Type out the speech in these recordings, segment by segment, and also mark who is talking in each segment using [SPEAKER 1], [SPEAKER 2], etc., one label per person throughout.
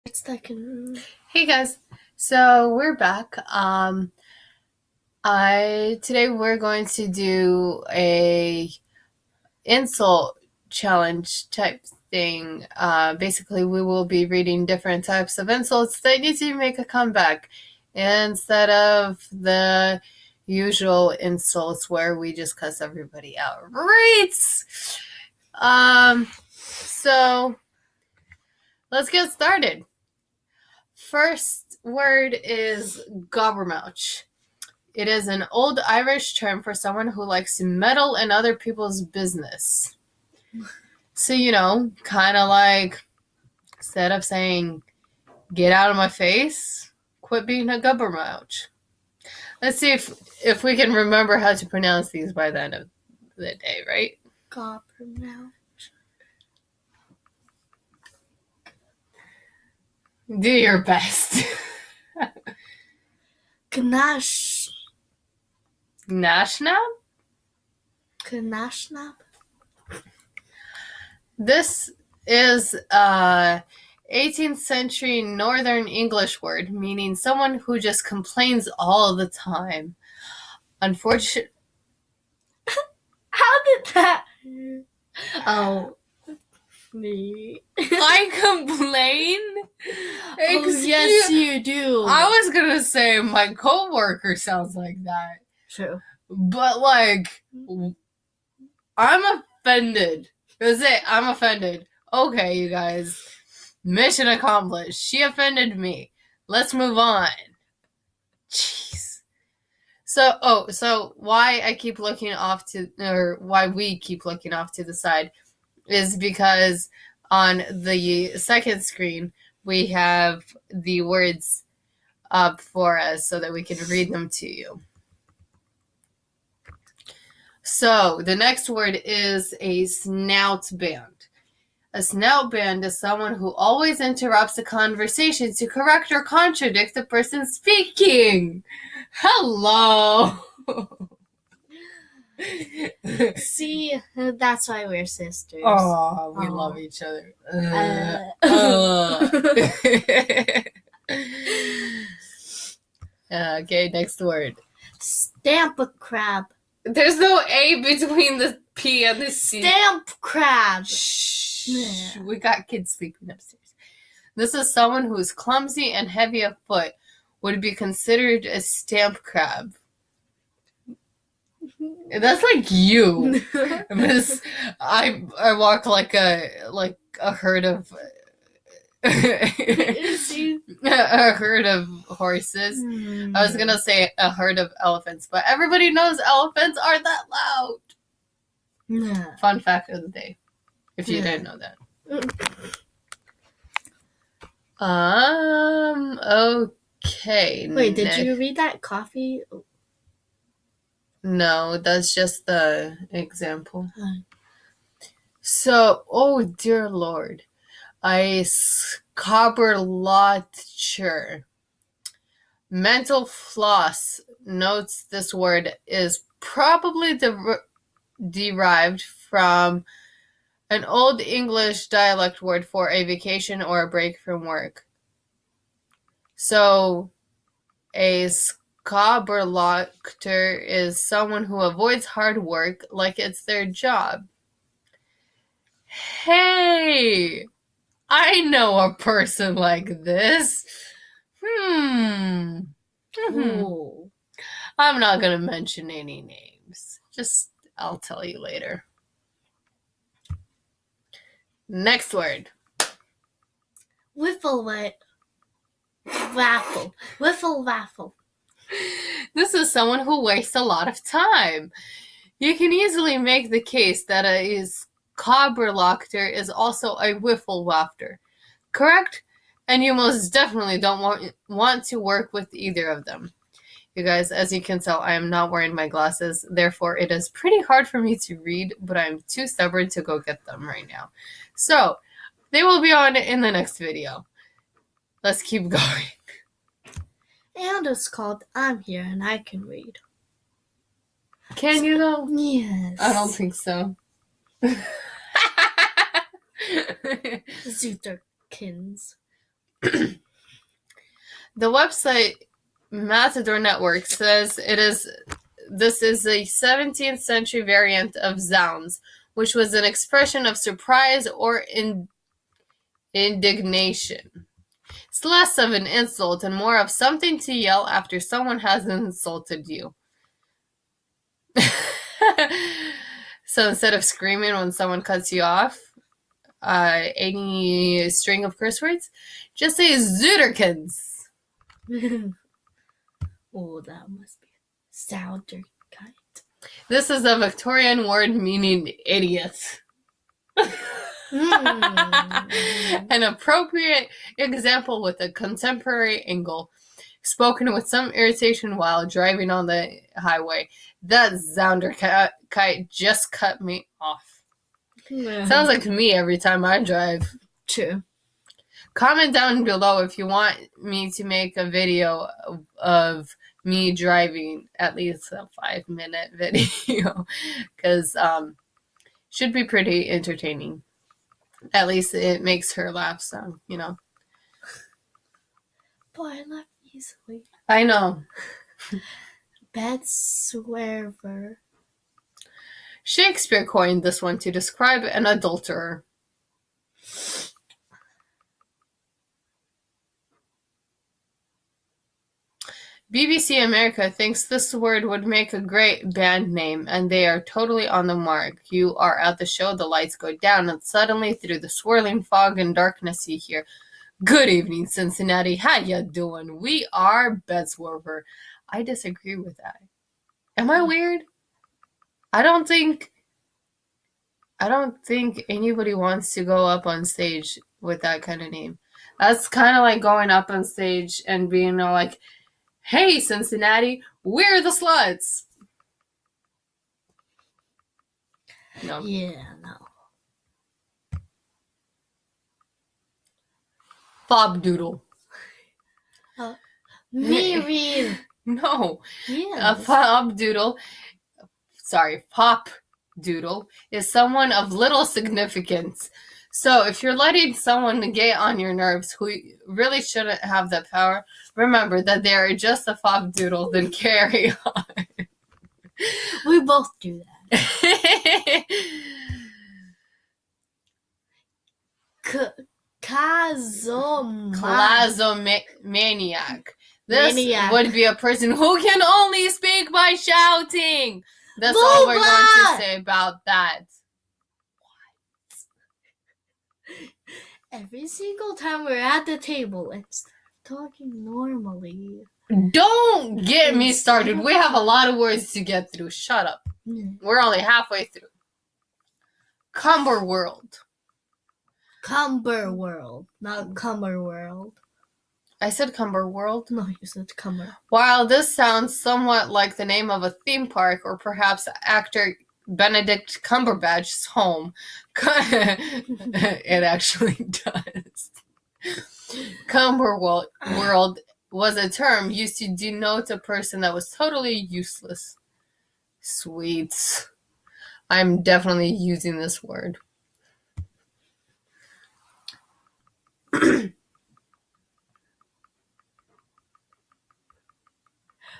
[SPEAKER 1] Hey guys, so we're back. Today we're going to do a insult challenge type thing. Basically, we will be reading different types of insults that need to make a comeback instead of the usual insults where we just cuss everybody out. Right? So let's get started. First word is gobbermouch. It is an old Irish term for someone who likes to meddle in other people's business. So, kind of like, instead of saying, get out of my face, quit being a gobbermouch. Let's see if we can remember how to pronounce these by the end of the day, right?
[SPEAKER 2] Gobbermouch.
[SPEAKER 1] Do your best.
[SPEAKER 2] Knashnab.
[SPEAKER 1] Nashnab?
[SPEAKER 2] Knashnab.
[SPEAKER 1] This is 18th century Northern English word meaning someone who just complains all the time. Unfortunately,
[SPEAKER 2] How did that? Oh, me.
[SPEAKER 1] I complain?
[SPEAKER 2] Yes, you do.
[SPEAKER 1] I was gonna say my coworker sounds like that.
[SPEAKER 2] True.
[SPEAKER 1] But I'm offended. That's it. I'm offended. Okay, you guys. Mission accomplished. She offended me. Let's move on. Jeez. So why I keep looking off or why we keep looking off to the side is because on the second screen we have the words up for us so that we can read them to you. So the next word is a snout band. A snout band is someone who always interrupts a conversation to correct or contradict the person speaking. Hello.
[SPEAKER 2] See, that's why we're sisters.
[SPEAKER 1] Oh, we love each other. Okay, next word.
[SPEAKER 2] Stamp a crab.
[SPEAKER 1] There's no A between the P and the C.
[SPEAKER 2] Stamp crab.
[SPEAKER 1] Shh.
[SPEAKER 2] Yeah.
[SPEAKER 1] We got kids sleeping upstairs. This is someone who is clumsy and heavy of foot. Would be considered a stamp crab. That's like you. I walk like a herd of a herd of horses. I was gonna say a herd of elephants, but everybody knows elephants aren't that loud.
[SPEAKER 2] Yeah.
[SPEAKER 1] Fun fact of the day, if you didn't know that. Okay.
[SPEAKER 2] Wait, did you read that coffee?
[SPEAKER 1] No, that's just the example. So, oh dear Lord. A scoberlotcher. Mental floss notes this word is probably derived from an Old English dialect word for a vacation or a break from work. So, a scoberlotter is someone who avoids hard work like it's their job. Hey! I know a person like this.
[SPEAKER 2] Oh.
[SPEAKER 1] I'm not going to mention any names. I'll tell you later. Next word.
[SPEAKER 2] Wiffle waffle. Wiffle waffle.
[SPEAKER 1] This is someone who wastes a lot of time. You can easily make the case that a scoberlotter is also a wiffle wafter. Correct? And you most definitely don't want to work with either of them. You guys, as you can tell, I am not wearing my glasses. Therefore, it is pretty hard for me to read, but I'm too stubborn to go get them right now. So, they will be on in the next video. Let's keep going.
[SPEAKER 2] And it's called I'm Here and I Can Read.
[SPEAKER 1] Can you though?
[SPEAKER 2] Yes.
[SPEAKER 1] I don't think so.
[SPEAKER 2] Zooterkins.
[SPEAKER 1] The website Matador Network says this is a 17th century variant of zounds, which was an expression of surprise or indignation. It's less of an insult and more of something to yell after someone has insulted you. So instead of screaming when someone cuts you off, any string of curse words, just say Zooterkins.
[SPEAKER 2] Oh, that must be sounder kind.
[SPEAKER 1] This is a Victorian word meaning idiot. An appropriate example with a contemporary angle, spoken with some irritation while driving on the highway. That Zounderkite just cut me off. Sounds like me every time I drive.
[SPEAKER 2] True.
[SPEAKER 1] Comment down below if you want me to make a video of me driving, at least a 5-minute video, because should be pretty entertaining. At least it makes her laugh some, you know.
[SPEAKER 2] Boy, I laugh easily.
[SPEAKER 1] I know.
[SPEAKER 2] Bad swearer.
[SPEAKER 1] Shakespeare coined this one to describe an adulterer. BBC America thinks this word would make a great band name, and they are totally on the mark. You are at the show, the lights go down, and suddenly through the swirling fog and darkness you hear, "Good evening, Cincinnati. How ya doing? We are Bedswerver." I disagree with that. Am I weird? I don't think anybody wants to go up on stage with that kind of name. That's kind of like going up on stage and being like, "Hey, Cincinnati, we're the Sluts." No.
[SPEAKER 2] Yeah, no.
[SPEAKER 1] Bob Doodle.
[SPEAKER 2] Miri.
[SPEAKER 1] No.
[SPEAKER 2] Yeah.
[SPEAKER 1] Pop Doodle is someone of little significance. So if you're letting someone get on your nerves who really shouldn't have that power, remember that they are just a Pop Doodle, then carry on.
[SPEAKER 2] We both do that.
[SPEAKER 1] Clasomaniac. This
[SPEAKER 2] Maniac.
[SPEAKER 1] would be a person who can only speak by shouting. That's all we're going to say about that.
[SPEAKER 2] Every single time we're at the table, it's talking normally.
[SPEAKER 1] Don't get me started. We have a lot of words to get through. Shut up. We're only halfway through. Cumberworld.
[SPEAKER 2] Cumberworld, not Cumberworld.
[SPEAKER 1] I said Cumberworld.
[SPEAKER 2] No, you said Cumber.
[SPEAKER 1] While this sounds somewhat like the name of a theme park or perhaps actor Benedict Cumberbatch's home, it actually does. Cumberworld was a term used to denote a person that was totally useless. Sweets. I'm definitely using this word.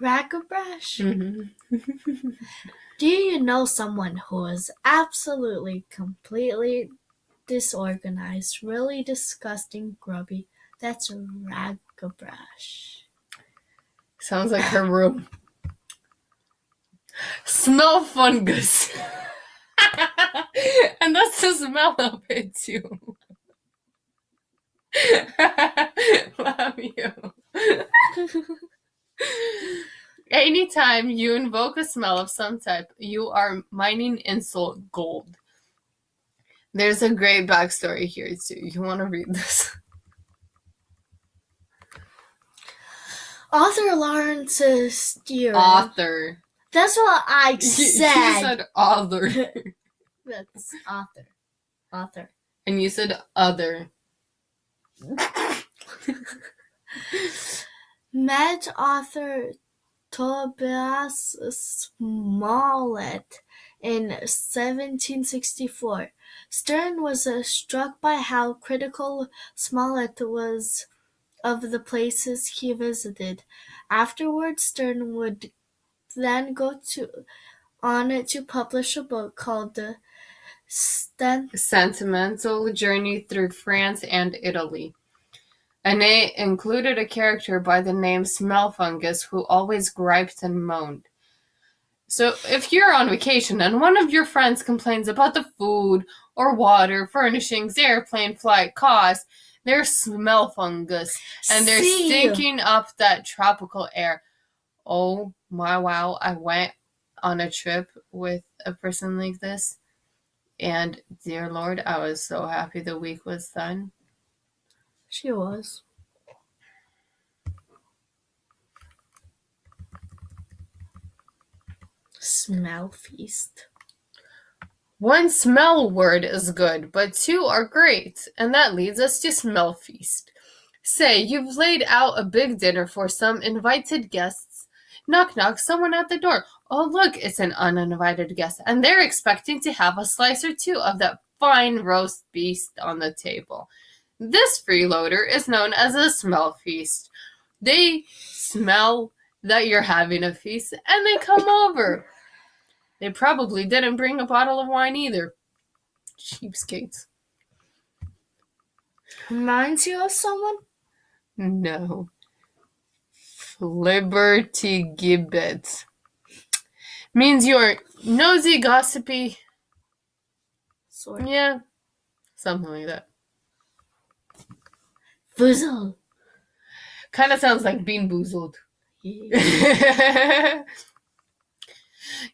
[SPEAKER 2] Ragabrash?
[SPEAKER 1] Mm-hmm.
[SPEAKER 2] Do you know someone who is absolutely, completely disorganized, really disgusting, grubby? That's Ragabrash.
[SPEAKER 1] Sounds like her room. Smell fungus. And that's the smell of it too. Love you. Anytime you invoke a smell of some type, you are mining insult gold. There's a great backstory here too. You want to read this?
[SPEAKER 2] Author Lawrence Stewart.
[SPEAKER 1] Author.
[SPEAKER 2] That's what I said.
[SPEAKER 1] You said author.
[SPEAKER 2] That's author. Author.
[SPEAKER 1] And you said other.
[SPEAKER 2] Met author Tobias Smollett in 1764. Stern was struck by how critical Smollett was of the places he visited. Afterwards, Stern would then go on to publish a book called The
[SPEAKER 1] Sentimental Journey Through France and Italy. And it included a character by the name Smellfungus who always griped and moaned. So if you're on vacation and one of your friends complains about the food or water, furnishings, airplane flight costs, they're smell fungus and they're stinking up that tropical air. Oh my wow, I went on a trip with a person like this, and dear Lord, I was so happy the week was done.
[SPEAKER 2] She was. Smell feast.
[SPEAKER 1] One smell word is good, but two are great, and that leads us to smell feast. Say, you've laid out a big dinner for some invited guests. Knock, knock, someone at the door. Oh, look, it's an uninvited guest, and they're expecting to have a slice or two of that fine roast beef on the table. This freeloader is known as a smell feast. They smell that you're having a feast, and they come over. They probably didn't bring a bottle of wine either. Cheapskates.
[SPEAKER 2] Reminds you of someone?
[SPEAKER 1] No. Liberty Gibbet. Means you're nosy, gossipy.
[SPEAKER 2] Sort.
[SPEAKER 1] Yeah. Something like that.
[SPEAKER 2] Foozle.
[SPEAKER 1] Kind of sounds like Bean Boozled.
[SPEAKER 2] Yeah.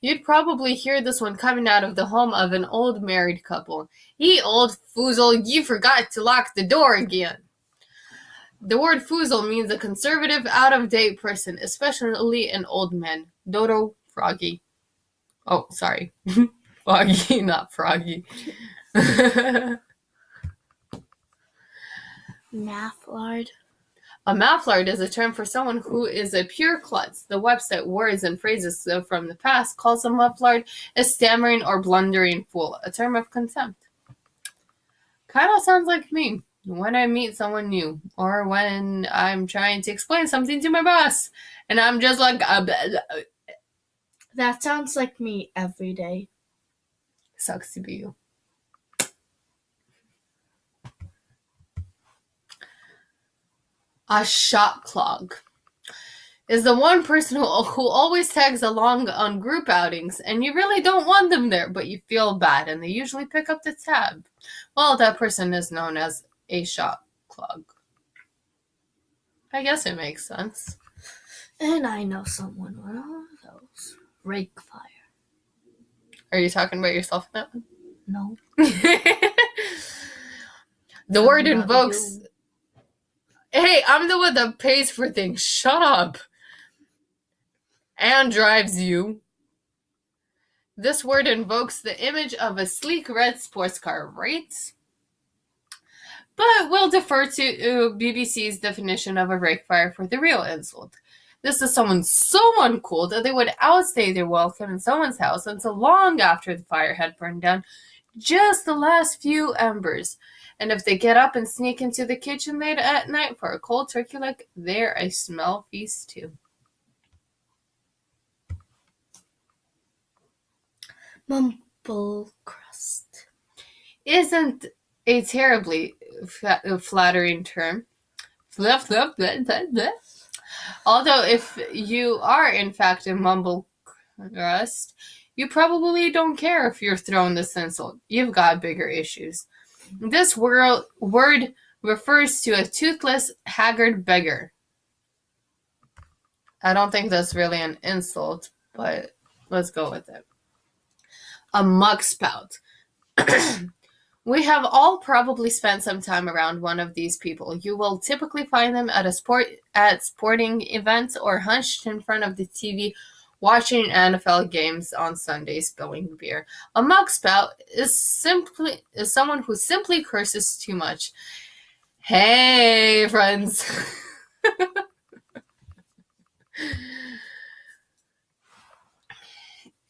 [SPEAKER 1] You'd probably hear this one coming out of the home of an old married couple. Ye old foozle, you forgot to lock the door again. The word foozle means a conservative, out-of-date person, especially an old man. Dodo, froggy. Oh, sorry. Foggy, not froggy.
[SPEAKER 2] Mafflard.
[SPEAKER 1] A mafflard is a term for someone who is a pure klutz. The website Words and Phrases from the Past calls a mafflard a stammering or blundering fool, a term of contempt. Kind of sounds like me when I meet someone new, or when I'm trying to explain something to my boss, and I'm just like,
[SPEAKER 2] That sounds like me every day.
[SPEAKER 1] Sucks to be you. A shot clog is the one person who always tags along on group outings, and you really don't want them there, but you feel bad, and they usually pick up the tab. Well, that person is known as a shot clog. I guess it makes sense.
[SPEAKER 2] And I know someone with all of those. Rake fire.
[SPEAKER 1] Are you talking about yourself in that one?
[SPEAKER 2] No.
[SPEAKER 1] The word invokes... Hey, I'm the one that pays for things. Shut up. And drives you. This word invokes the image of a sleek red sports car, right? But we'll defer to BBC's definition of a rake fire for the real insult. This is someone so uncool that they would outstay their welcome in someone's house until long after the fire had burned down just the last few embers. And if they get up and sneak into the kitchen late at night for a cold turkey leg, they're a smell feast too.
[SPEAKER 2] Mumble crust.
[SPEAKER 1] Isn't a terribly flattering term. Although if you are in fact a mumble crust, you probably don't care if you're thrown this insult. You've got bigger issues. This word refers to a toothless, haggard beggar. I don't think that's really an insult, but let's go with it. A muck spout. We have all probably spent some time around one of these people. You will typically find them at sporting events or hunched in front of the TV watching NFL games on Sunday, spilling beer. A muck spout is someone who simply curses too much. Hey, friends.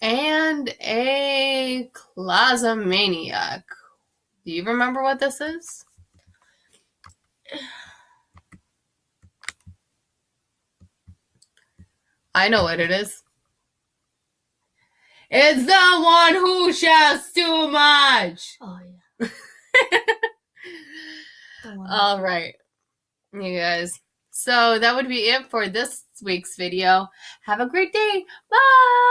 [SPEAKER 1] And a clausomaniac. Do you remember what this is? I know what it is. It's the one who shouts too much.
[SPEAKER 2] Oh, yeah. The one.
[SPEAKER 1] All right, you guys. So that would be it for this week's video. Have a great day. Bye.